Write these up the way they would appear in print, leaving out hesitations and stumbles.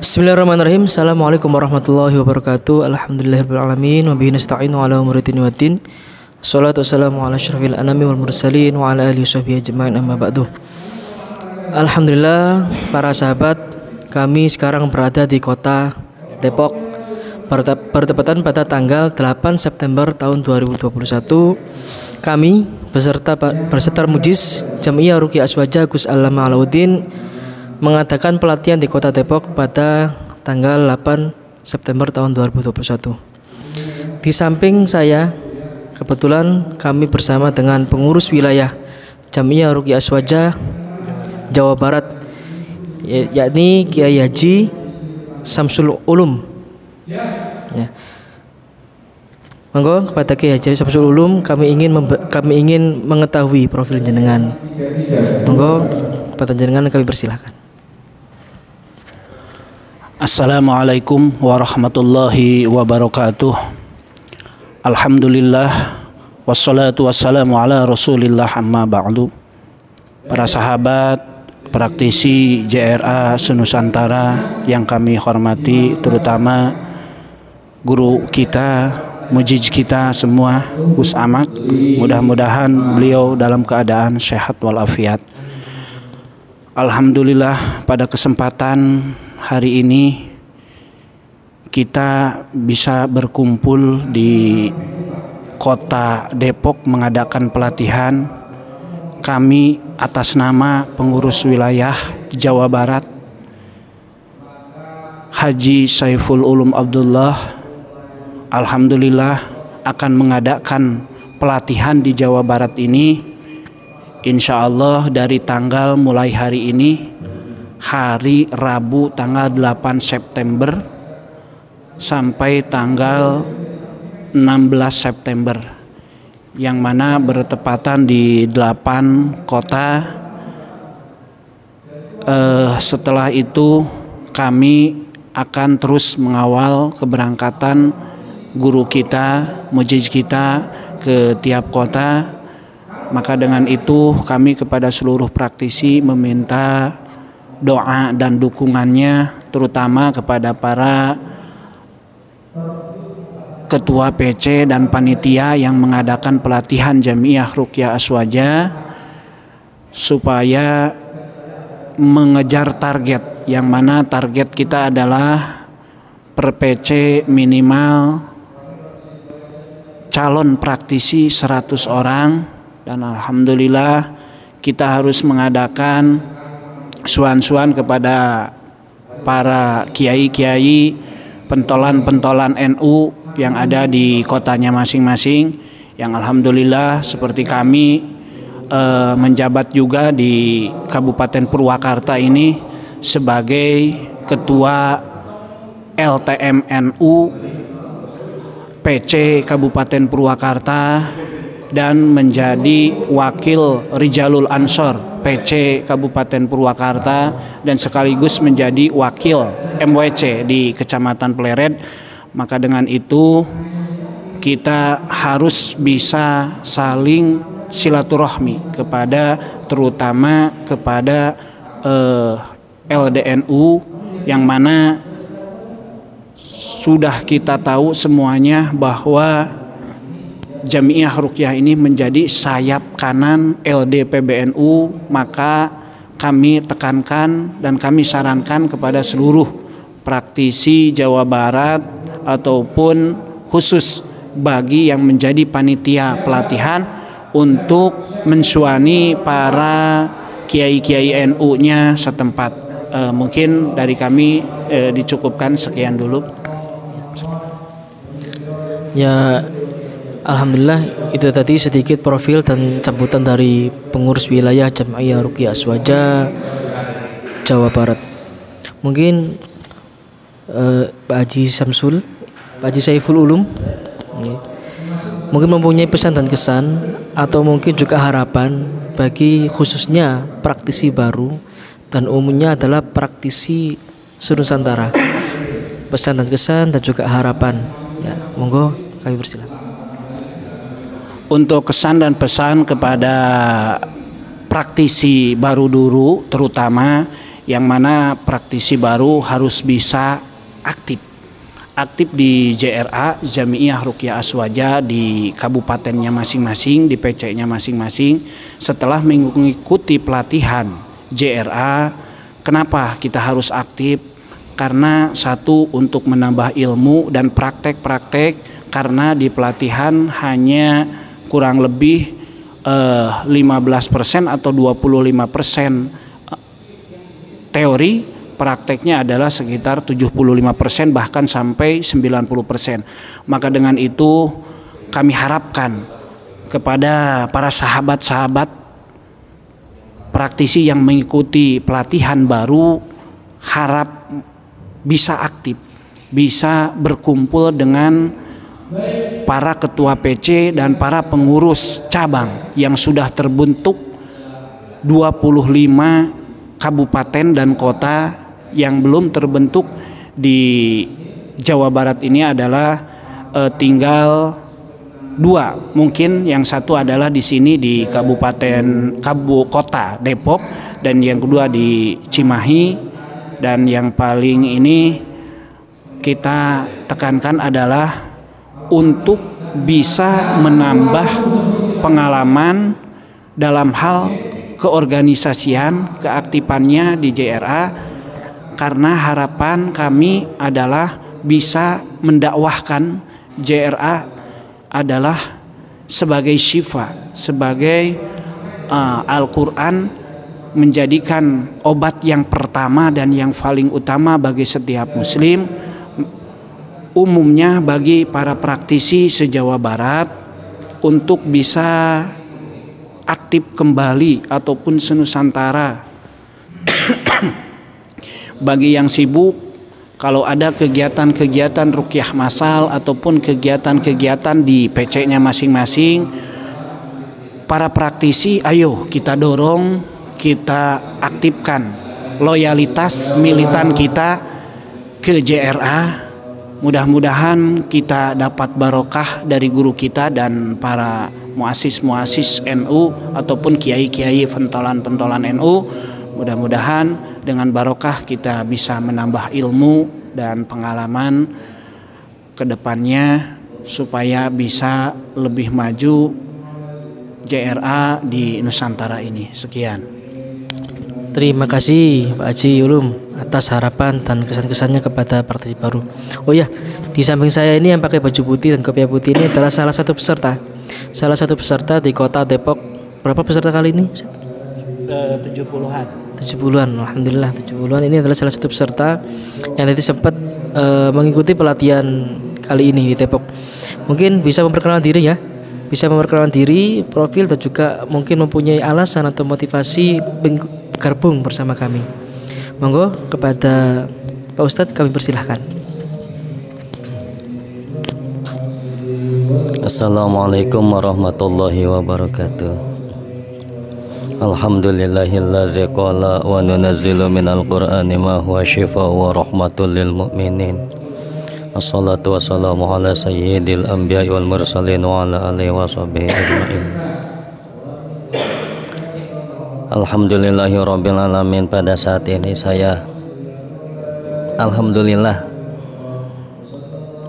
Bismillahirrahmanirrahim. Assalamualaikum warahmatullahi wabarakatuh. Alhamdulillahirrahmanirrahim. Wa bihi nasta'inu ala umuri dini waddin. Assalatu wassalamu ala asyrafil anami wal mursalin wa ala alihi washabihi ajma'in, amma ba'du. Alhamdulillah, para sahabat, kami sekarang berada di kota Depok, bertepatan pada tanggal 8 September tahun 2021. Kami beserta Mujiz Jam'iyah Ruqyah Aswaja Gus Allama Alauddin mengadakan pelatihan di kota Depok pada tanggal 8 September tahun 2021. Di samping saya, kebetulan kami bersama dengan pengurus wilayah Jam'iyah Ruqyah Aswaja Jawa Barat, yakni Kiai Haji Samsul Ulum. Ya. Monggo kepada Kiai Haji Samsul Ulum, kami ingin mengetahui profil jenengan. Monggo kepada jenengan kami persilahkan. Assalamualaikum warahmatullahi wabarakatuh. Alhamdulillah wassalatu wassalamu ala rasulillah, amma ba'du. Para sahabat, praktisi JRA Senusantara yang kami hormati, terutama guru kita, mujiz kita semua, Gus Amak, mudah-mudahan beliau dalam keadaan sehat walafiat. Alhamdulillah, pada kesempatan hari ini kita bisa berkumpul di kota Depok mengadakan pelatihan. Kami atas nama pengurus wilayah Jawa Barat Haji Saiful Ulum Abdullah, alhamdulillah akan mengadakan pelatihan di Jawa Barat ini, insya Allah dari tanggal mulai hari ini, hari Rabu tanggal 8 September sampai tanggal 16 September, yang mana bertepatan di 8 kota. Setelah itu kami akan terus mengawal keberangkatan guru kita, mujiz kita ke tiap kota. Maka dengan itu kami kepada seluruh praktisi meminta doa dan dukungannya, terutama kepada para ketua PC dan panitia yang mengadakan pelatihan Jam'iyah Ruqyah Aswaja, supaya mengejar target, yang mana target kita adalah per PC minimal calon praktisi 100 orang, dan alhamdulillah kita harus mengadakan suan-suan kepada para kiai-kiai, pentolan-pentolan NU yang ada di kotanya masing-masing, yang alhamdulillah seperti kami menjabat juga di Kabupaten Purwakarta ini sebagai ketua LTM NU PC Kabupaten Purwakarta dan menjadi wakil Rijalul Ansor PC Kabupaten Purwakarta dan sekaligus menjadi wakil MWC di Kecamatan Pleret. Maka dengan itu kita harus bisa saling silaturahmi kepada, terutama kepada LDNU yang mana sudah kita tahu semuanya bahwa Jamiah Ruqyah ini menjadi sayap kanan LDPBNU. Maka kami tekankan dan kami sarankan kepada seluruh praktisi Jawa Barat ataupun khusus bagi yang menjadi panitia pelatihan untuk mensuani para kiai-kiai NU-nya setempat. Mungkin dari kami dicukupkan sekian dulu. Ya, alhamdulillah itu tadi sedikit profil dan sambutan dari pengurus wilayah Jamiah Ruqyah Aswaja Jawa Barat. Mungkin Pak Haji Samsul, Pak Haji Saiful Ulum, mungkin mempunyai pesan dan kesan atau mungkin juga harapan bagi khususnya praktisi baru dan umumnya adalah praktisi se-Nusantara. Pesan dan kesan dan juga harapan. Ya, monggo kami persilakan. Untuk kesan dan pesan kepada praktisi baru dulu, terutama yang mana praktisi baru harus bisa aktif di JRA Jamiah Ruqyah Aswaja di kabupatennya masing-masing, di PC-nya masing-masing. Setelah mengikuti pelatihan JRA, kenapa kita harus aktif? Karena satu, untuk menambah ilmu dan praktek-praktek, karena di pelatihan hanya kurang lebih 15% atau 25% teori, prakteknya adalah sekitar 75% bahkan sampai 90%. Maka dengan itu kami harapkan kepada para sahabat-sahabat praktisi yang mengikuti pelatihan baru, harap bisa aktif, bisa berkumpul dengan para ketua PC dan para pengurus cabang yang sudah terbentuk 25 kabupaten dan kota. Yang belum terbentuk di Jawa Barat ini adalah tinggal 2. Mungkin yang satu adalah di sini di kota Depok, dan yang kedua di Cimahi. Dan yang paling ini kita tekankan adalah untuk bisa menambah pengalaman dalam hal keorganisasian, keaktifannya di JRA, karena harapan kami adalah bisa mendakwahkan JRA adalah sebagai syifa, sebagai Al-Quran, menjadikan obat yang pertama dan yang paling utama bagi setiap muslim, umumnya bagi para praktisi se-Jawa Barat, untuk bisa aktif kembali ataupun se-Nusantara. Bagi yang sibuk, kalau ada kegiatan-kegiatan ruqyah massal ataupun kegiatan-kegiatan di PC-nya masing-masing, para praktisi ayo kita dorong, kita aktifkan loyalitas militan kita ke JRA. Mudah-mudahan kita dapat barokah dari guru kita dan para muassis-muassis NU ataupun kiai-kiai pentolan-pentolan NU. Mudah-mudahan dengan barokah kita bisa menambah ilmu dan pengalaman ke depannya supaya bisa lebih maju JRA di Nusantara ini. Sekian. Terima kasih Pak Haji Ulum atas harapan dan kesan-kesannya kepada praktisi baru. Oh ya, di samping saya ini yang pakai baju putih dan kopiah putih ini adalah salah satu peserta di kota Depok. Berapa peserta kali ini? 70-an. 70-an, alhamdulillah 70-an. Ini adalah salah satu peserta yang nanti sempat mengikuti pelatihan kali ini di Depok. Mungkin bisa memperkenalkan diri ya. Bisa memperkenalkan diri, profil, dan juga mungkin mempunyai alasan atau motivasi bergabung bersama kami. Monggo kepada Pak Ustadz kami persilahkan. Assalamualaikum warahmatullahi wabarakatuh. Alhamdulillahillazi qala wa nunazzilu minal qur'ani ma huwa shifaa'un wa rahmatul lil mu'minin. Assalatu wassalamu ala sayyidil anbiya'i wal mursalin wa ala alihi wa sahbihi ajma'in. Alhamdulillahi rabbil alamin. Pada saat ini saya alhamdulillah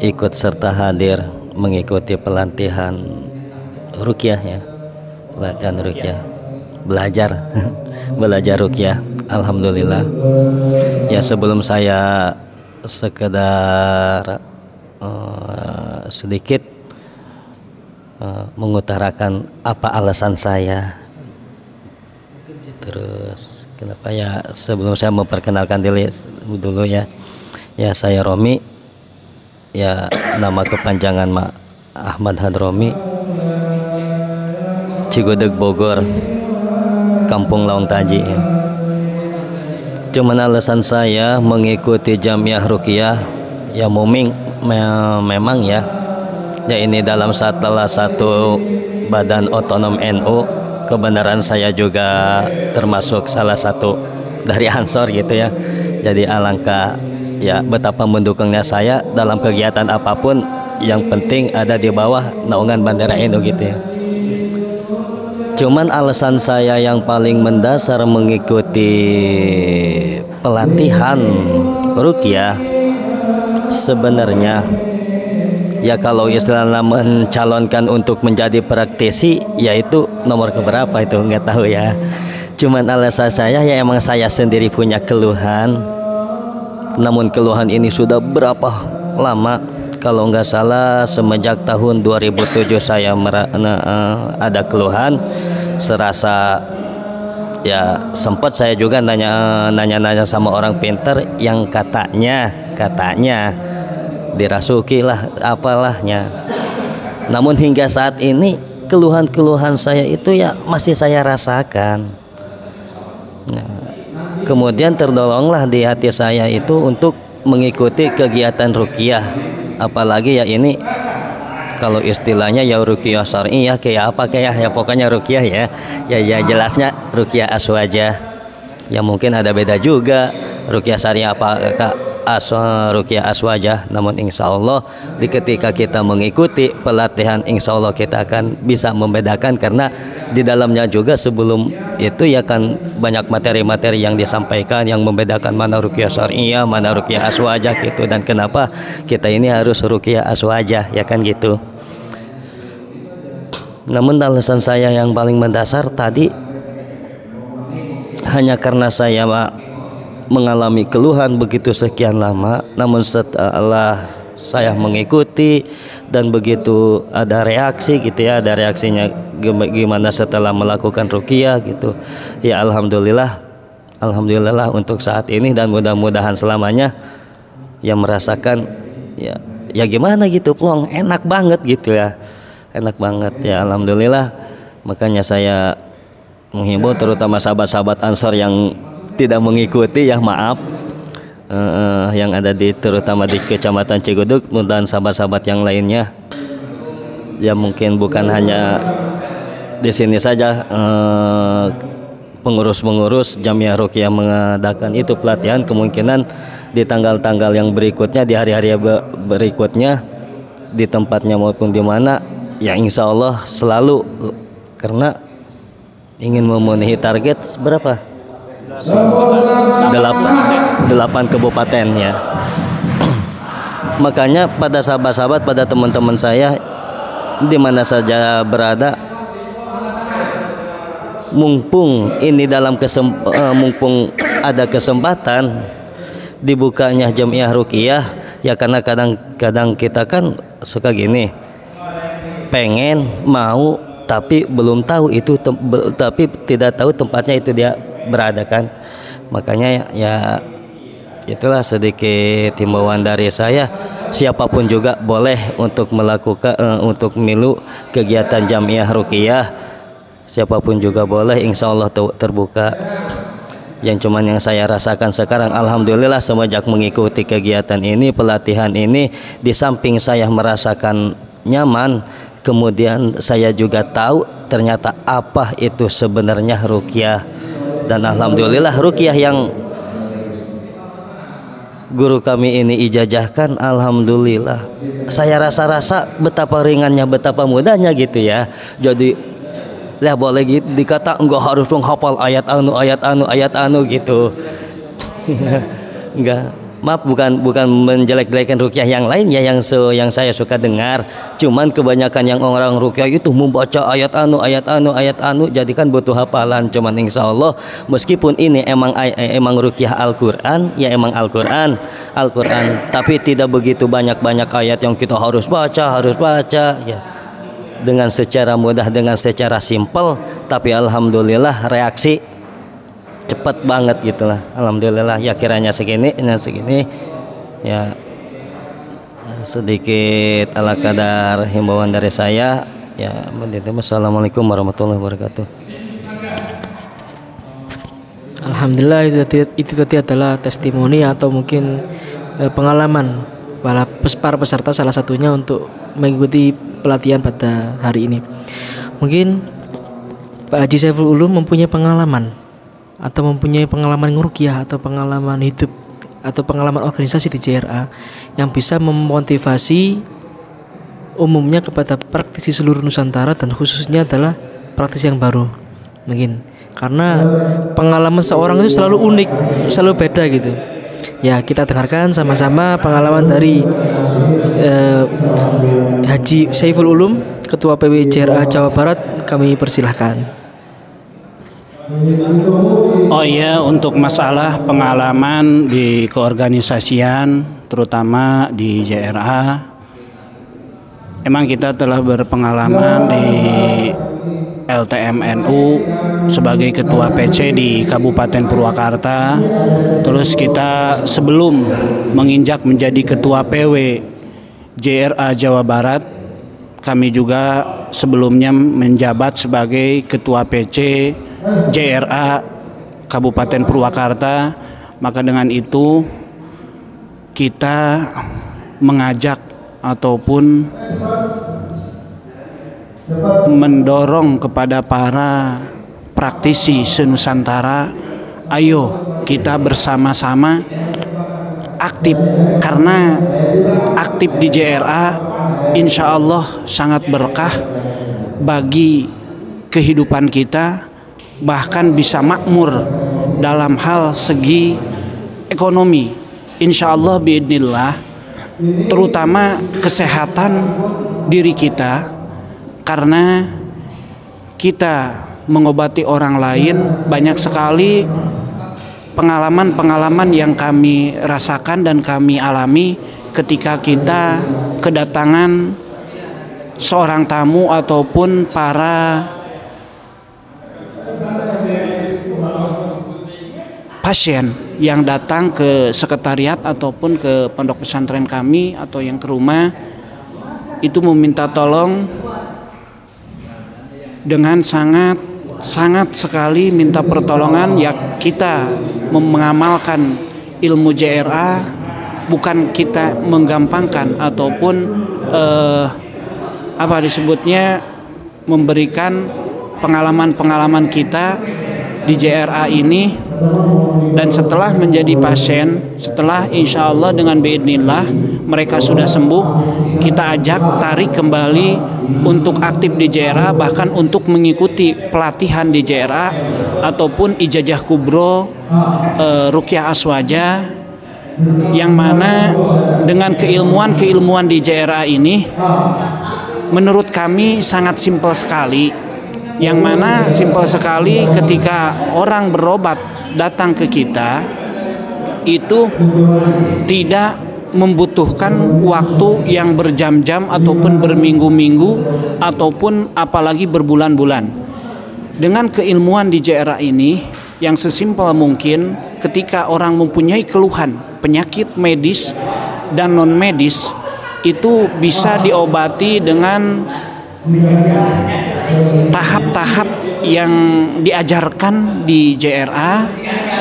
ikut serta hadir mengikuti pelatihan ruqyah ya. Pelatihan ruqyah. Belajar belajar ruqyah. Alhamdulillah. Ya, sebelum saya sekedar sedikit mengutarakan apa alasan saya, terus kenapa ya, sebelum saya memperkenalkan diri dulu ya, saya Romi ya, nama kepanjangan Ahmad Hadromi, Cigudeg Bogor, Kampung Lawang Taji ya. Cuman alasan saya mengikuti Jamiah Ruqyah ya memang ya ini dalam salah satu badan otonom NU. Kebenaran saya juga termasuk salah satu dari Ansor gitu ya. Jadi alangkah ya betapa mendukungnya saya dalam kegiatan apapun, yang penting ada di bawah naungan bendera NU gitu ya. Cuman alasan saya yang paling mendasar mengikuti pelatihan ruqyah sebenarnya ya, kalau istilahnya mencalonkan untuk menjadi praktisi, yaitu nomor keberapa itu nggak tahu ya. Cuman alasan saya ya emang saya sendiri punya keluhan. Namun keluhan ini sudah berapa lama? Kalau nggak salah semenjak tahun 2007 saya ada keluhan. Serasa ya sempat saya juga nanya sama orang pintar yang katanya dirasuki lah apalahnya. Namun hingga saat ini keluhan-keluhan saya itu ya masih saya rasakan. Nah, kemudian terdolonglah di hati saya itu untuk mengikuti kegiatan ruqyah, apalagi ya ini kalau istilahnya ya ruqyah syar'i ya, kayak apa kayak ya pokoknya ruqyah ya jelasnya ruqyah aswajah ya, mungkin ada beda juga ruqyah syar'i apa ruqyah aswajah. Namun insya Allah ketika kita mengikuti pelatihan, insya Allah kita akan bisa membedakan, karena di dalamnya juga sebelum itu ya kan banyak materi-materi yang disampaikan yang membedakan mana ruqyah syar'iyah, mana ruqyah aswajah gitu, dan kenapa kita ini harus ruqyah aswajah ya kan gitu. Namun alasan saya yang paling mendasar tadi hanya karena saya mengalami keluhan begitu sekian lama, namun setelah saya mengikuti dan begitu ada reaksi gitu ya, ada reaksinya gimana setelah melakukan ruqyah gitu ya, alhamdulillah untuk saat ini dan mudah-mudahan selamanya yang merasakan ya gimana gitu plong, enak banget gitu ya, enak banget ya, alhamdulillah. Makanya saya menghimbau terutama sahabat-sahabat Ansor yang tidak mengikuti ya maaf, yang ada terutama di Kecamatan Cigudeg, dan sahabat-sahabat yang lainnya ya mungkin bukan hanya di sini saja pengurus-pengurus Jamiah Ruqyah mengadakan itu pelatihan, kemungkinan di tanggal-tanggal yang berikutnya, di hari-hari berikutnya, di tempatnya maupun di mana ya insya Allah selalu, karena ingin memenuhi target berapa? 8 kabupaten ya. Makanya pada sahabat-sahabat, pada teman-teman saya di mana saja berada, mumpung mumpung ada kesempatan dibukanya Jamiah Ruqyah ya, karena kadang-kadang kita kan suka gini, pengen mau tapi belum tahu itu tapi tidak tahu tempatnya itu dia berada kan. Makanya ya itulah sedikit himbauan dari saya, siapapun juga boleh untuk melakukan untuk milu kegiatan Jamiah Ruqyah, siapapun juga boleh, insya Allah terbuka. Yang cuman yang saya rasakan sekarang, alhamdulillah semenjak mengikuti kegiatan ini, pelatihan ini, di samping saya merasakan nyaman, Kemudian saya juga tahu ternyata apa itu sebenarnya ruqyah. Dan alhamdulillah ruqyah yang guru kami ini ijazahkan, alhamdulillah saya rasa-rasa betapa ringannya, betapa mudahnya gitu ya. Jadi lah boleh gitu dikata enggak harus menghafal ayat anu gitu. Enggak, maaf, bukan menjelek-jelekan ruqyah yang lain ya, yang saya suka dengar. Cuman kebanyakan yang orang ruqyah itu membaca ayat anu, jadi kan butuh hafalan. Cuman insya Allah meskipun ini emang ruqyah Al-Quran, ya emang Al-Quran, tapi tidak begitu banyak ayat yang kita harus baca ya. Dengan secara mudah, dengan secara simpel, tapi alhamdulillah reaksi cepat banget gitulah. Alhamdulillah ya, kiranya segini ya, sedikit ala kadar himbauan dari saya ya. Assalamualaikum warahmatullahi wabarakatuh. Alhamdulillah, itu tadi adalah testimoni atau mungkin pengalaman para peserta, salah satunya untuk mengikuti pelatihan pada hari ini. Mungkin Pak Haji Saiful Ulum mempunyai pengalaman nguruqyah atau pengalaman hidup atau pengalaman organisasi di JRA yang bisa memotivasi umumnya kepada praktisi seluruh Nusantara dan khususnya adalah praktisi yang baru. Mungkin karena pengalaman seorang itu selalu unik, selalu beda gitu. Ya, kita dengarkan sama-sama pengalaman dari Haji Saiful Ulum, Ketua PW JRA Jawa Barat. Kami persilahkan. Oh iya, untuk masalah pengalaman di keorganisasian, terutama di JRA, emang kita telah berpengalaman di LTMNU sebagai Ketua PC di Kabupaten Purwakarta. Terus kita sebelum menginjak menjadi Ketua PW JRA Jawa Barat, kami juga sebelumnya menjabat sebagai Ketua PC JRA Kabupaten Purwakarta. Maka dengan itu kita mengajak ataupun mendorong kepada para praktisi senusantara, ayo kita bersama-sama aktif, karena aktif di JRA insya Allah sangat berkah bagi kehidupan kita, bahkan bisa makmur dalam hal segi ekonomi insya Allah biidznillah, terutama kesehatan diri kita. Karena kita mengobati orang lain, banyak sekali pengalaman-pengalaman yang kami rasakan dan kami alami ketika kita kedatangan seorang tamu ataupun para pasien yang datang ke sekretariat ataupun ke pondok pesantren kami atau yang ke rumah, itu meminta tolong dengan sangat sekali minta pertolongan. Ya, kita mengamalkan ilmu JRA, bukan kita menggampangkan ataupun memberikan pengalaman kita di JRA ini. Dan setelah menjadi pasien, setelah insya Allah dengan biidznillah mereka sudah sembuh, kita ajak tarik kembali untuk aktif di JRA, bahkan untuk mengikuti pelatihan di JRA ataupun ijazah kubro ruqyah aswaja, yang mana dengan keilmuan di JRA ini menurut kami sangat simpel sekali. Yang mana simpel sekali, ketika orang berobat datang ke kita itu tidak membutuhkan waktu yang berjam-jam ataupun berminggu-minggu ataupun apalagi berbulan-bulan. Dengan keilmuan di JRA ini yang sesimpel mungkin, ketika orang mempunyai keluhan penyakit medis dan non medis, itu bisa diobati dengan tahap-tahap yang diajarkan di JRA.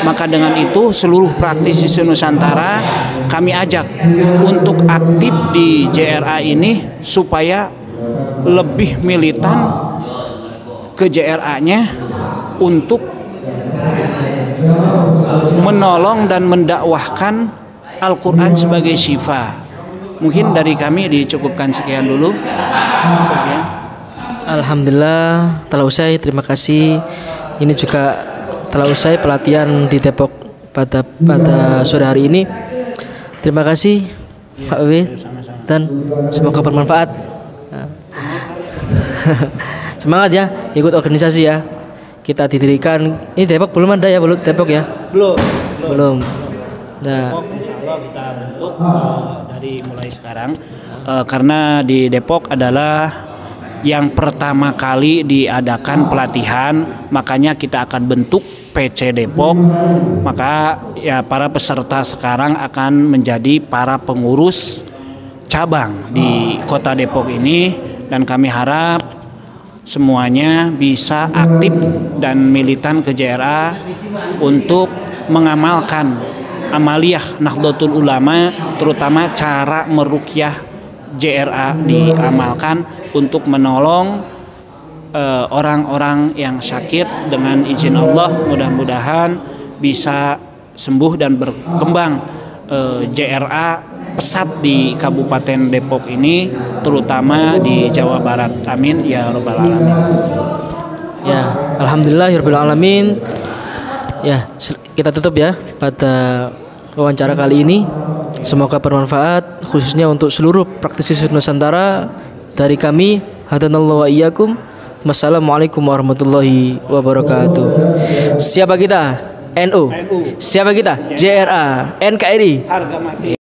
Maka dengan itu seluruh praktisi senusantara kami ajak untuk aktif di JRA ini supaya lebih militan ke JRA-nya untuk menolong dan mendakwahkan Al-Quran sebagai syifa. Mungkin dari kami dicukupkan sekian dulu. Sekian. Alhamdulillah telah usai, terima kasih. Ini juga telah usai pelatihan di Depok pada sore hari ini. Terima kasih Pak W dan semoga bermanfaat. Semangat ya ikut organisasi ya. Kita didirikan ini Depok belum ada ya, belum Depok ya? Belum. Nah, Insyaallah kita bentuk dari mulai sekarang karena di Depok adalah yang pertama kali diadakan pelatihan, makanya kita akan bentuk PC Depok. Maka ya para peserta sekarang akan menjadi para pengurus cabang di Kota Depok ini, dan kami harap semuanya bisa aktif dan militan ke JRA untuk mengamalkan amaliyah Nahdlatul Ulama, terutama cara meruqyah JRA diamalkan untuk menolong orang-orang yang sakit. Dengan izin Allah mudah-mudahan bisa sembuh dan berkembang JRA pesat di Kabupaten Depok ini, terutama di Jawa Barat. Amin ya rabbal alamin. ya alhamdulillahirabbil alamin. Ya, kita tutup ya pada wawancara kali ini. Semoga bermanfaat khususnya untuk seluruh praktisi Nusantara. Dari kami, hadanallahu wa iyyakum. Wassalamualaikum warahmatullahi wabarakatuh. Siapa kita? NU. Siapa kita? JRA. NKRI. Harga mati.